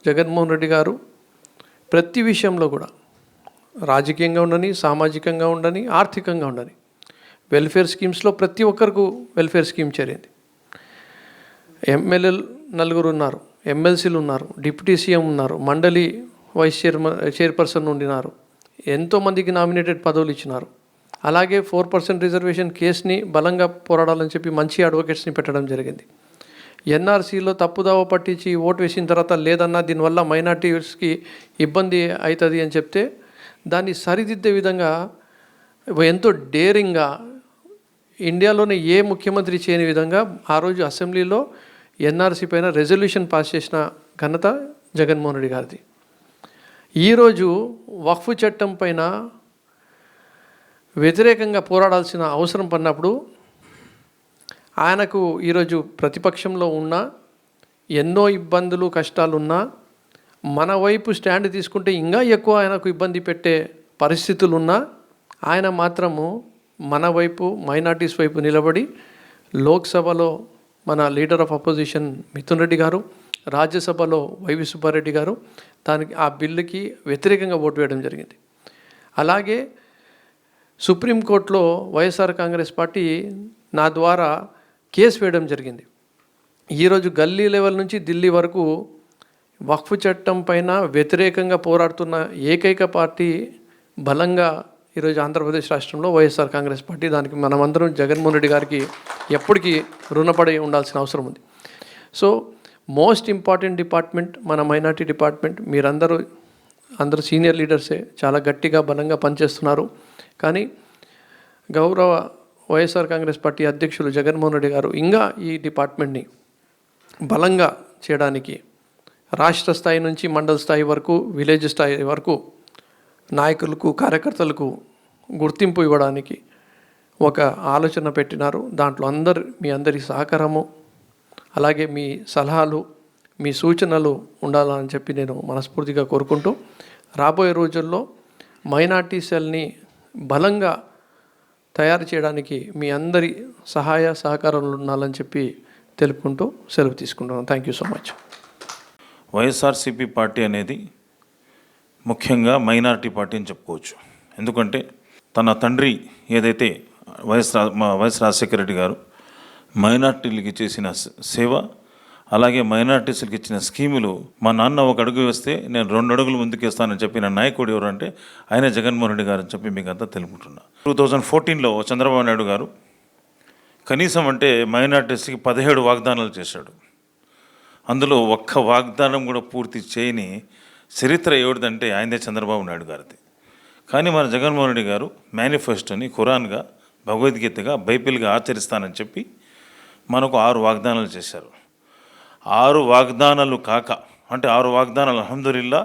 జగన్మోహన్ రెడ్డి గారు ప్రతి విషయంలో కూడా రాజకీయంగా ఉండని, సామాజికంగా ఉండని, ఆర్థికంగా ఉండని వెల్ఫేర్ స్కీమ్స్లో ప్రతి ఒక్కరికి వెల్ఫేర్ స్కీమ్ చేరింది. ఎమ్మెల్యేలు 4 ఉన్నారు, ఎమ్మెల్సీలు ఉన్నారు, డిప్యూటీ సీఎం ఉన్నారు, మండలి వైస్ చైర్పర్సన్ ఉండినారు, ఎంతోమందికి నామినేటెడ్ పదవులు ఇచ్చినారు. అలాగే 4% రిజర్వేషన్ కేసుని బలంగా పోరాడాలని చెప్పి మంచి అడ్వకేట్స్ని పెట్టడం జరిగింది. ఎన్ఆర్సీలో తప్పుదావ పట్టించి ఓటు వేసిన తర్వాత లేదన్నా దీనివల్ల మైనార్టీస్కి ఇబ్బంది అవుతుంది అని చెప్తే దాన్ని సరిదిద్దే విధంగా ఎంతో డేరింగ్గా ఇండియాలోనే ఏ ముఖ్యమంత్రి చేయని విధంగా ఆ రోజు అసెంబ్లీలో ఎన్ఆర్సీ పైన రెజల్యూషన్ పాస్ చేసిన ఘనత జగన్మోహన్ రెడ్డి గారిది. ఈరోజు వక్ఫ్ చట్టం పైన వ్యతిరేకంగా పోరాడాల్సిన అవసరం పడినప్పుడు ఆయనకు ఈరోజు ప్రతిపక్షంలో ఉన్న ఎన్నో ఇబ్బందులు కష్టాలున్నా మన వైపు స్టాండ్ తీసుకుంటే ఇంకా ఎక్కువ ఆయనకు ఇబ్బంది పెట్టే పరిస్థితులున్నా ఆయన మాత్రము మన వైపు మైనార్టీస్ వైపు నిలబడి లోక్సభలో మన leader of opposition Mithun Reddy గారు, రాజ్యసభలో వైవి సుబ్బారెడ్డి గారు దానికి ఆ బిల్లుకి వ్యతిరేకంగా ఓటు వేయడం జరిగింది. అలాగే సుప్రీంకోర్టులో వైఎస్ఆర్ కాంగ్రెస్ పార్టీ నా ద్వారా కేసు వేయడం జరిగింది. ఈరోజు గల్లీ లెవెల్ నుంచి ఢిల్లీ వరకు వక్ఫ్ చట్టం పైన వ్యతిరేకంగా పోరాడుతున్న ఏకైక పార్టీ బలంగా ఈరోజు ఆంధ్రప్రదేశ్ రాష్ట్రంలో వైఎస్ఆర్ కాంగ్రెస్ పార్టీ. దానికి మనమందరం జగన్మోహన్ రెడ్డి గారికి ఎప్పటికీ రుణపడి ఉండాల్సిన అవసరం ఉంది. సో మోస్ట్ ఇంపార్టెంట్ డిపార్ట్మెంట్ మన మైనార్టీ డిపార్ట్మెంట్. అందరూ సీనియర్ లీడర్సే చాలా గట్టిగా బలంగా పనిచేస్తున్నారు. కానీ గౌరవ వైఎస్ఆర్ కాంగ్రెస్ పార్టీ అధ్యక్షులు జగన్మోహన్ రెడ్డి గారు ఇంకా ఈ డిపార్ట్మెంట్ని బలంగా చేయడానికి రాష్ట్ర స్థాయి నుంచి మండల స్థాయి వరకు, విలేజ్ స్థాయి వరకు నాయకులకు, కార్యకర్తలకు గుర్తింపు ఇవ్వడానికి ఒక ఆలోచన పెట్టినారు. దాంట్లో మీ అందరి సహకారము, అలాగే మీ సలహాలు, మీ సూచనలు ఉండాలని చెప్పి నేను మనస్ఫూర్తిగా కోరుకుంటూ రాబోయే రోజుల్లో మైనార్టీ సెల్ని బలంగా తయారు చేయడానికి మీ అందరి సహాయ సహకారాలు ఉండాలని చెప్పి తెలుపుకుంటూ సెలవు తీసుకుంటున్నాను. Thank you so much. YSRCP party అనేది ముఖ్యంగా మైనారిటీ పార్టీ అని చెప్పుకోవచ్చు. ఎందుకంటే తన తండ్రి ఏదైతే వైఎస్ రాజశేఖర రెడ్డి గారు మైనార్టీలకి చేసిన సేవ, అలాగే మైనార్టీస్కి ఇచ్చిన స్కీములు, మా నాన్న ఒక అడుగు వేస్తే నేను 2 అడుగులు ముందుకేస్తానని చెప్పిన నాయకుడు ఎవరంటే ఆయన జగన్మోహన్ రెడ్డి గారు అని చెప్పి మీకు అంతా తెలుపుకుంటున్నా. 2014లో చంద్రబాబు నాయుడు గారు కనీసం అంటే మైనార్టీస్కి 17 వాగ్దానాలు చేశాడు. అందులో ఒక్క వాగ్దానం కూడా పూర్తి చేయని చరిత్ర ఎవరిదంటే ఆయనదే చంద్రబాబు నాయుడు గారిది. కానీ మన జగన్మోహన్ రెడ్డి గారు మేనిఫెస్టోని ఖురాన్గా, భగవద్గీతగా, బైబిల్గా ఆచరిస్తానని చెప్పి మనకు 6 వాగ్దానాలు చేశారు. 6 వాగ్దానాలు కాక అంటే 6 వాగ్దానాలు అల్హమ్దులిల్లా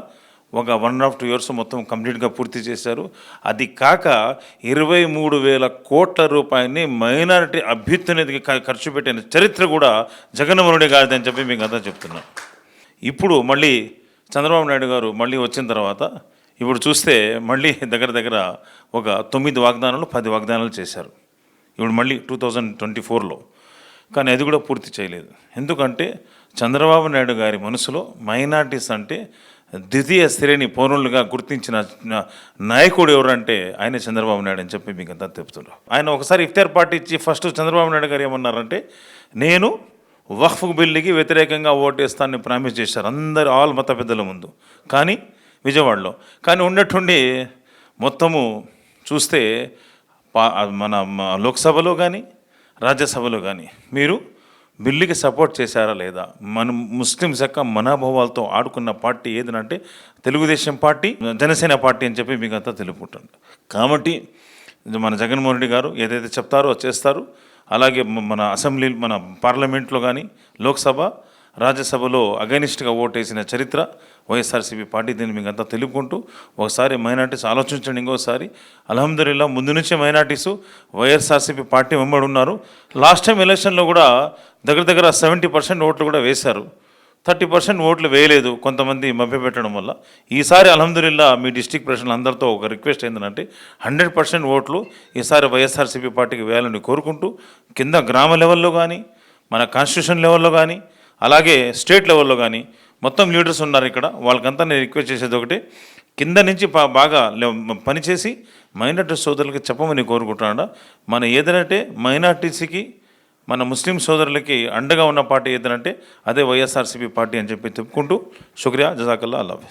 ఒక 1.5-2 ఇయర్స్ మొత్తం కంప్లీట్గా పూర్తి చేశారు. అది కాక 23,000 కోట్ల రూపాయలని మైనారిటీ అభ్యున్నతికి ఖర్చు పెట్టిన చరిత్ర కూడా జగన్మోహన్ రెడ్డి గారిది అని చెప్పి మీకు అంతా చెప్తున్నాను. ఇప్పుడు మళ్ళీ చంద్రబాబు నాయుడు గారు మళ్ళీ వచ్చిన తర్వాత ఇప్పుడు చూస్తే మళ్ళీ దగ్గర ఒక 9 వాగ్దానాలు 10 వాగ్దానాలు చేశారు ఇప్పుడు మళ్ళీ 2024లో. కానీ అది కూడా పూర్తి చేయలేదు. ఎందుకంటే చంద్రబాబు నాయుడు గారి మనసులో మైనార్టీస్ అంటే ద్వితీయ శ్రేణి పౌరులుగా గుర్తించిన నాయకుడు ఎవరంటే ఆయన చంద్రబాబు నాయుడు అని చెప్పి మీకు అంతా చెప్తున్నారు. ఆయన ఒకసారి ఇఫ్తార్ పార్టీ ఇచ్చి ఫస్ట్ చంద్రబాబు నాయుడు గారు ఏమన్నారంటే నేను వక్ఫ్ బిల్లుకి వ్యతిరేకంగా ఓటేస్తానని ప్రామిస్ చేశారు ఆల్ మత పెద్దల ముందు, కానీ విజయవాడలో. కానీ ఉన్నట్టుండి మొత్తము చూస్తే మన లోక్సభలో కానీ రాజ్యసభలో కానీ మీరు బిల్లుకి సపోర్ట్ చేశారా లేదా? మనం ముస్లిమ్స్ యొక్క మనోభావాలతో ఆడుకున్న పార్టీ ఏదనంటే తెలుగుదేశం పార్టీ, జనసేన పార్టీ అని చెప్పి మీకు అంతా తెలుపుకుంటుంది. కాబట్టి మన జగన్మోహన్ రెడ్డి గారు ఏదైతే చెప్తారో చేస్తారు. అలాగే మన అసెంబ్లీ, మన పార్లమెంట్లో కానీ లోక్సభ, రాజ్యసభలో అగైనిస్ట్గా ఓటేసిన చరిత్ర వైఎస్ఆర్సీపీ పార్టీ. దీన్ని మీకు అంతా తెలుపుకుంటూ ఒకసారి మైనార్టీస్ ఆలోచించండి. ఇంకోసారి అల్హమ్దులిల్లా ముందు నుంచే మైనార్టీసు వైఎస్ఆర్సీపీ పార్టీ వెంబడి ఉన్నారు. లాస్ట్ టైం ఎలక్షన్లో కూడా దగ్గర 70% ఓట్లు కూడా వేశారు. 30% ఓట్లు వేయలేదు, కొంతమంది మభ్యపెట్టడం వల్ల. ఈసారి అల్హమ్దులిల్లా మీ డిస్టిక్ ప్రెసిడెంట్ అందరితో ఒక రిక్వెస్ట్ ఏంటంటే 100% ఓట్లు ఈసారి వైఎస్ఆర్సీపీ పార్టీకి వేయాలని కోరుకుంటూ కింద గ్రామ లెవెల్లో కానీ, మన కాన్స్టిట్యూషన్ లెవెల్లో కానీ, అలాగే స్టేట్ లెవెల్లో కానీ మొత్తం లీడర్స్ ఉన్నారు ఇక్కడ. వాళ్ళకంతా నేను రిక్వెస్ట్ చేసేది ఒకటే, కింద నుంచి బాగా పనిచేసి మైనార్టీ సోదరులకి చెప్పమని కోరుకుంటున్నాడు. మన ఏదైతే మైనార్టీస్కి మన ముస్లిం సోదరులకి అండగా ఉన్న పార్టీ ఏదనంటే అదే వైఎస్ఆర్సీపీ పార్టీ అని చెప్పి చెప్పుకుంటూ శుక్రియా, జజాకల్లా, అల్లాహ్.